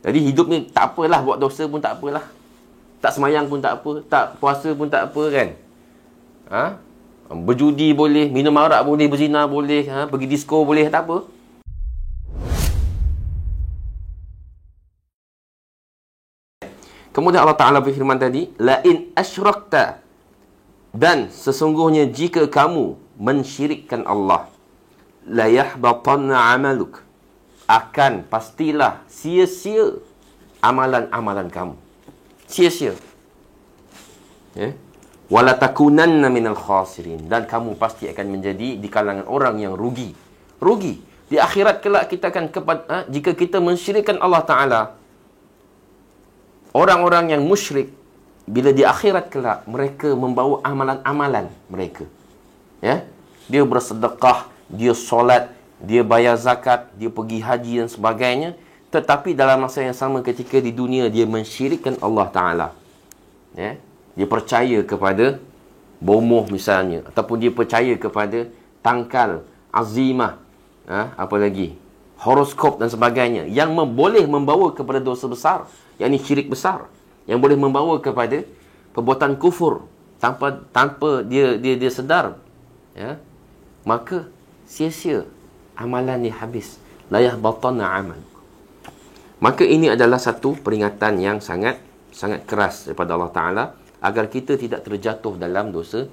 Jadi hidup ni tak apalah, buat dosa pun tak apalah. Tak semayang pun tak apa, tak puasa pun tak apa kan. Berjudi boleh, minum arak boleh, berzina boleh, pergi disko boleh, tak apa. Kemudian Allah Ta'ala berfirman tadi, la in asyrakta, dan sesungguhnya jika kamu mensyirikkan Allah, la yahbatanna amaluk, akan pastilah sia-sia amalan-amalan kamu. Sia-sia. Wala takunanna minal khasirin, dan kamu pasti akan menjadi di kalangan orang yang rugi. Rugi. Di akhirat kelak kita akan jika kita mensyirikkan Allah Ta'ala, orang-orang yang musyrik, bila di akhirat kelak, mereka membawa amalan-amalan mereka. Dia bersedekah, dia solat, dia bayar zakat, dia pergi haji dan sebagainya. Tetapi dalam masa yang sama ketika di dunia, dia mensyirikkan Allah Ta'ala. Dia percaya kepada bomoh misalnya, ataupun dia percaya kepada tangkal, azimah, apa lagi, horoskop dan sebagainya, yang boleh membawa kepada dosa besar, yakni syirik besar, yang boleh membawa kepada perbuatan kufur tanpa dia sedar, maka sia-sia amalan ni habis. La yahbatanna amal. Maka ini adalah satu peringatan yang sangat keras daripada Allah Ta'ala, agar kita tidak terjatuh dalam dosa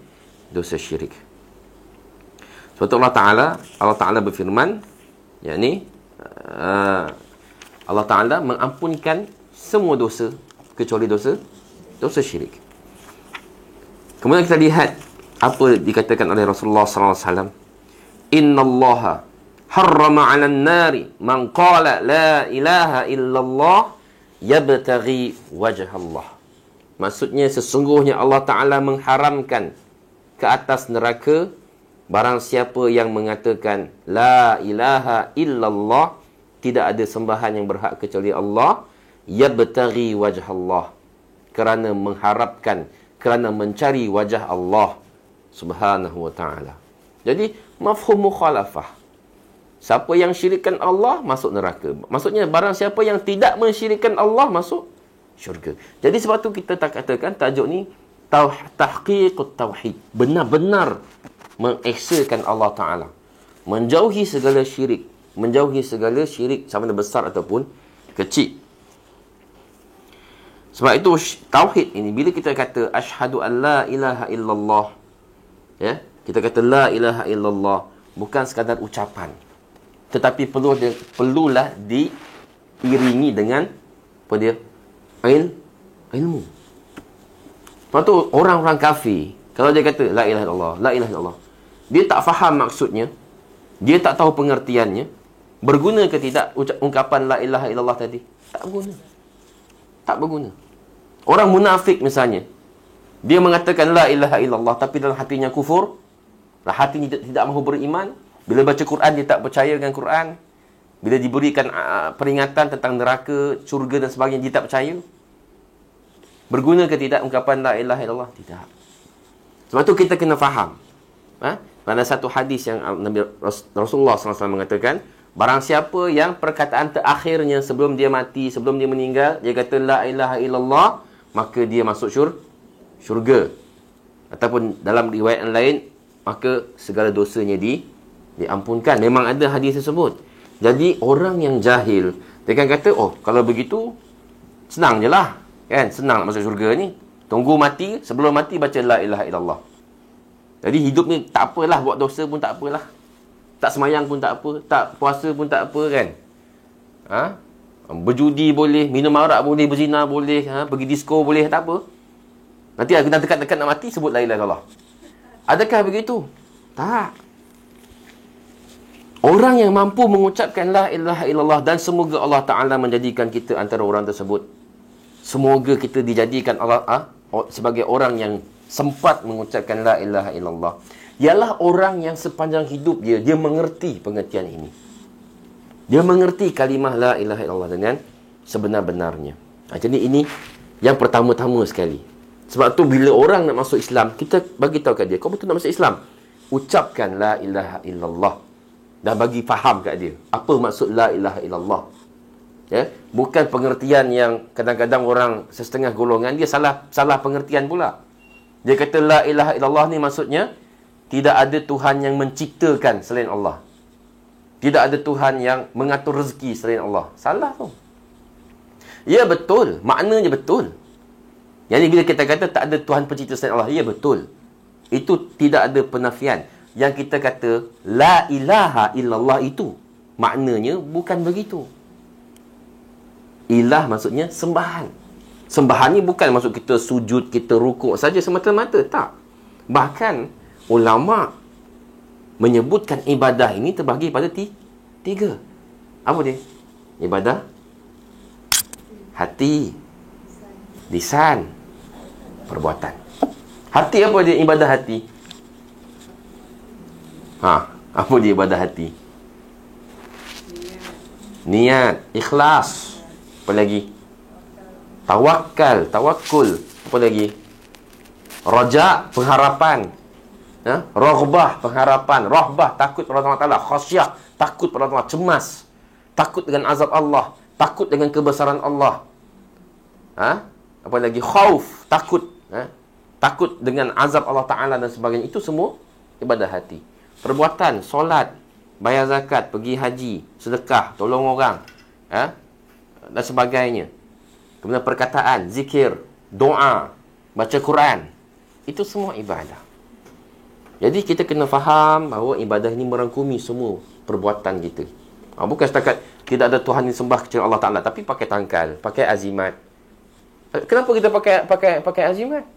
syirik. Sebab itu Allah Ta'ala berfirman, yakni Allah Ta'ala mengampunkan semua dosa kecuali dosa syirik. Kemudian kita lihat apa dikatakan oleh Rasulullah SAW. Innallaha harrama 'alan nari man qala la ilaha illallah yabtaghi wajha Allah. Maksudnya sesungguhnya Allah Ta'ala mengharamkan ke atas neraka barang siapa yang mengatakan la ilaha illallah, tidak ada sembahan yang berhak kecuali Allah, yabtaghi wajh Allah, kerana mengharapkan, kerana mencari wajah Allah Subhanahu wa ta'ala. Jadi mafhum mukhalafah. Siapa yang syirikkan Allah masuk neraka. Maksudnya barang siapa yang tidak mensyirikkan Allah masuk syurga. Jadi sebab tu kita tak katakan tajuk ni tahqiqut tauhid. Benar-benar mengesakan Allah Ta'ala. Menjauhi segala syirik. Menjauhi segala syirik sama ada besar ataupun kecil. Sebab itu tauhid ini, bila kita kata asyhadu an la ilaha illallah, kita kata la ilaha illallah, bukan sekadar ucapan, tetapi perlulah diiringi dengan apa dia? Ilmu. Lepas tu orang-orang kafir, kalau dia kata la ilaha illallah, la ilaha illallah, dia tak faham maksudnya, dia tak tahu pengertiannya, berguna ke tidak ungkapan la ilaha illallah tadi? Tak berguna. Tak berguna. Orang munafik misalnya, dia mengatakan la ilaha illallah, tapi dalam hatinya kufur, hatinya tidak mahu beriman. Bila baca Quran, dia tak percaya dengan Quran. Bila diberikan peringatan tentang neraka, syurga dan sebagainya, dia tak percaya. Berguna ke tidak ungkapan la ilaha illallah? Tidak. Sebab tu kita kena faham. Pada satu hadis yang Nabi Rasulullah SAW mengatakan, barang siapa yang perkataan terakhirnya sebelum dia mati, sebelum dia meninggal, dia kata la ilaha illallah, maka dia masuk syurga. Ataupun dalam riwayat yang lain, maka segala dosanya diampunkan. Memang ada hadis tersebut. Jadi orang yang jahil, dia kan kata, oh kalau begitu senang je lah, kan? Senang nak masuk syurga ni. Tunggu mati, sebelum mati baca la ilaha illallah. Jadi hidup ni tak apalah, buat dosa pun tak apalah, tak semayang pun tak apa, tak puasa pun tak apa kan. Berjudi boleh, minum arak boleh, berzina boleh, pergi disko boleh, tak apa. Nanti kita dekat-dekat nak mati sebut la ilaha illallah. Adakah begitu? Tak. Orang yang mampu mengucapkan la ilaha illallah, dan semoga Allah Ta'ala menjadikan kita antara orang tersebut. Semoga kita dijadikan Allah sebagai orang yang sempat mengucapkan la ilaha illallah. Ialah orang yang sepanjang hidup dia mengerti pengertian ini. Dia mengerti kalimah la ilaha illallah dengan sebenar-benarnya. Jadi ini yang pertama-tama sekali. Sebab tu bila orang nak masuk Islam, kita bagi tahu kat dia, kau betul nak masuk Islam, ucapkan la ilaha illallah. Dan bagi faham kat dia apa maksud la ilaha illallah. Ya, bukan pengertian yang kadang-kadang orang setengah golongan dia salah pengertian pula. Dia kata la ilaha illallah ni maksudnya tidak ada Tuhan yang menciptakan selain Allah. Tidak ada Tuhan yang mengatur rezeki selain Allah. Salah tu. Ya betul, maknanya betul. Jadi bila kita kata tak ada Tuhan pencipta selain Allah, ya betul. Itu tidak ada penafian. Yang kita kata la ilaha illallah itu maknanya bukan begitu. Ilah maksudnya sembahan. Sembahan ni bukan maksud kita sujud, kita rukuk saja semata-mata. Tak. Bahkan ulama menyebutkan ibadah ini terbagi pada tiga. Apa dia? Ibadah hati, lisan, perbuatan. Hati apa dia ibadah hati? Apa dia ibadah hati? Niat, ikhlas. Apa lagi? Tawakul. Apa lagi? Raja, pengharapan. Raghbah, pengharapan. Rahbah, takut pada Allah Ta'ala. Khasyah, takut pada Allah. Cemas, takut dengan azab Allah. Takut dengan kebesaran Allah. Apa lagi? Khauf, takut. Takut dengan azab Allah Ta'ala dan sebagainya. Itu semua ibadah hati. Perbuatan, solat, bayar zakat, pergi haji, sedekah, tolong orang, dan sebagainya. Kemudian perkataan, zikir, doa, baca Quran. Itu semua ibadah. Jadi kita kena faham bahawa ibadah ini merangkumi semua perbuatan kita. Bukan setakat tidak ada Tuhan yang sembah kecuali Allah Ta'ala, tapi pakai tangkal, pakai azimat. Kenapa kita pakai azimat?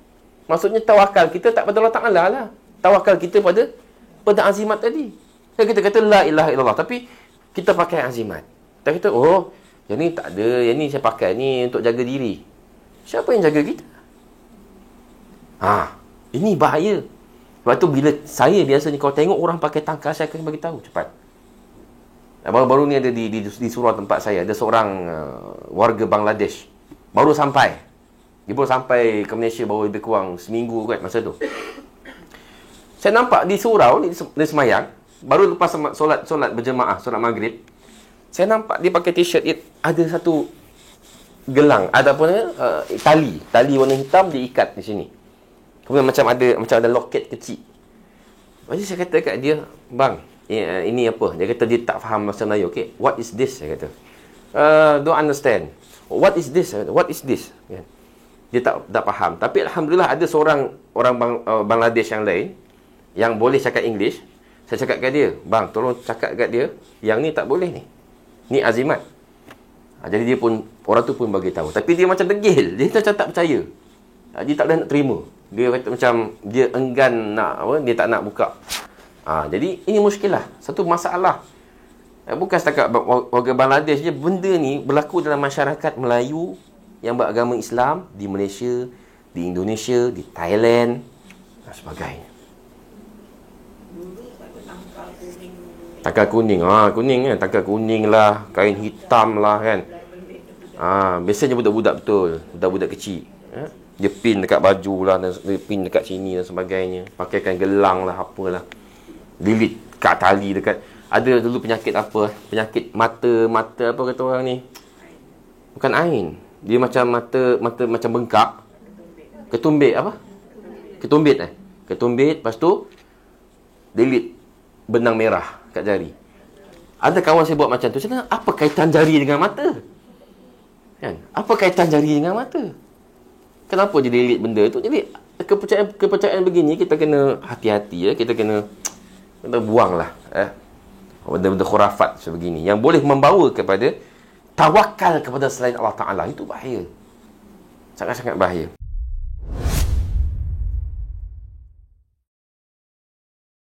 Maksudnya tawakal kita tak pada Allah Ta'ala lah. Tawakal kita pada azimat tadi. Kita kata la ilaha illallah, tapi kita pakai azimat. Kita kata, yang ni tak ada, yang ni saya pakai ni untuk jaga diri. Siapa yang jaga kita? Ini bahaya. Sebab tu bila saya biasanya kalau tengok orang pakai tangkal, saya akan bagi tahu cepat. Baru-baru ni ada di surau tempat saya, ada seorang warga Bangladesh. Baru sampai. Dia baru sampai ke Malaysia baru lebih kurang seminggu kan masa tu. Saya nampak di surau ni, dia semayang. Baru lepas solat berjemaah, solat maghrib. Saya nampak dia pakai t-shirt, ada satu gelang, ada apa namanya, tali warna hitam diikat di sini. Kemudian macam ada loket kecil. Lepas tu saya kata kat dia, bang, ini apa? Dia kata dia tak faham bahasa Melayu. Okay, what is this? Saya kata, don't understand. What is this? What is this? Dia tak faham. Tapi alhamdulillah ada seorang orang Bangladesh yang lain yang boleh cakap English. Saya cakap kat dia, bang, tolong cakap kat dia, yang ni tak boleh ni. Ni azimat. Jadi dia pun, orang tu pun bagi tahu. Tapi dia macam degil. Dia macam tak percaya. Dia tak boleh nak terima. Dia kata macam, dia enggan nak, dia tak nak buka. Jadi ini muskilah. Satu masalah. Bukan setakat warga Bangladesh je. Benda ni berlaku dalam masyarakat Melayu yang beragama Islam di Malaysia, di Indonesia, di Thailand dan sebagainya. Tangkal kuning. Kuning kan. Tangkal kuning lah. Kain hitam lah kan. Biasanya budak-budak betul. Budak-budak kecil. Dia pin dekat baju lah. Dia pin dekat sini dan sebagainya. Pakaikan gelang lah. Apalah. Lilit kat tali dekat. Ada dulu penyakit apa? Penyakit mata apa kata orang ni? Bukan ain. Dia macam mata macam bengkak. Ketumbit apa? Ketumbit Ketumbit. Lepas tu lilit benang merah kat jari. Ada kawan saya buat macam tu. Saya tanya, apa kaitan jari dengan mata? Kan? Apa kaitan jari dengan mata? Kenapa dia lilit benda tu? Jadi kepercayaan begini kita kena hati-hati ya. Kita kena buanglah benda-benda khurafat sebegini yang boleh membawa kepada tawakal kepada selain Allah Ta'ala. Itu bahaya. Sangat-sangat bahaya.